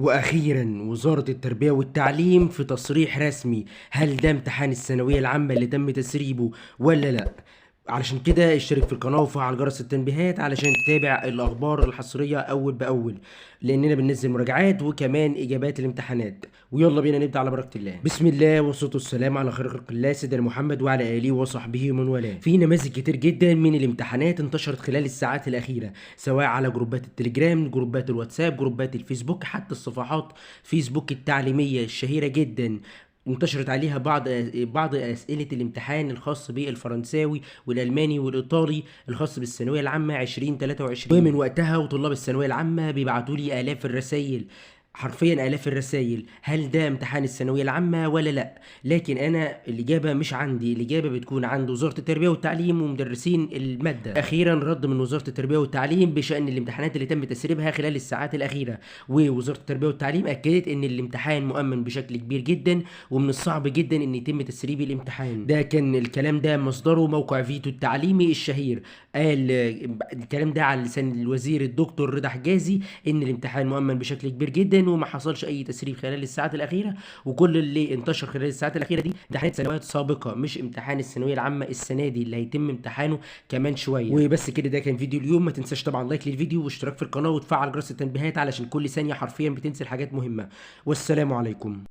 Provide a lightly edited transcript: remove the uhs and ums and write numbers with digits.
واخيرا وزارة التربية والتعليم في تصريح رسمي، هل ده امتحان الثانوية العامة اللي تم تسريبه ولا لا؟ علشان كده اشترك في القناة وفعل جرس التنبيهات علشان تتابع الاخبار الحصرية اول باول، لاننا بننزل مراجعات وكمان اجابات الامتحانات. ويلا بينا نبدا على بركة الله. بسم الله والصلاة والسلام على خير خلق الله سيدنا محمد وعلى اله وصحبه ومن والاه. في نماذج كتير جدا من الامتحانات انتشرت خلال الساعات الاخيرة، سواء على جروبات التليجرام، جروبات الواتساب، جروبات الفيسبوك، حتى الصفحات فيسبوك التعليمية الشهيرة جدا انتشرت عليها بعض أسئلة الامتحان الخاص بالفرنساوي والألماني والإيطالي الخاص بالثانوية العامة 2023. ومن وقتها وطلاب الثانوية العامة بيبعتوا لي آلاف الرسائل، حرفيا آلاف الرسائل، هل ده امتحان الثانوية العامة ولا لا؟ لكن أنا الإجابة مش عندي، الإجابة بتكون عند وزارة التربية والتعليم ومدرسين المادة. أخيرا رد من وزارة التربية والتعليم بشأن الامتحانات اللي تم تسريبها خلال الساعات الأخيرة، ووزارة التربية والتعليم أكدت إن الامتحان مؤمن بشكل كبير جدا، ومن الصعب جدا إن يتم تسريب الامتحان. ده كان الكلام ده مصدره موقع فيتو التعليمي الشهير، قال الكلام ده على لسان الوزير الدكتور رضا حجازي ان الامتحان مؤمن بشكل كبير جدا وما حصلش اي تسريب خلال الساعات الاخيره، وكل اللي انتشر خلال الساعات الاخيره دي امتحانات سنوات سابقه، مش امتحان الثانويه العامه السنه دي اللي هيتم امتحانه كمان شويه. وبس كده، ده كان فيديو اليوم. ما تنساش طبعا لايك للفيديو واشتراك في القناه وتفعل جرس التنبيهات علشان كل ثانيه حرفيا بتنزل حاجات مهمه. والسلام عليكم.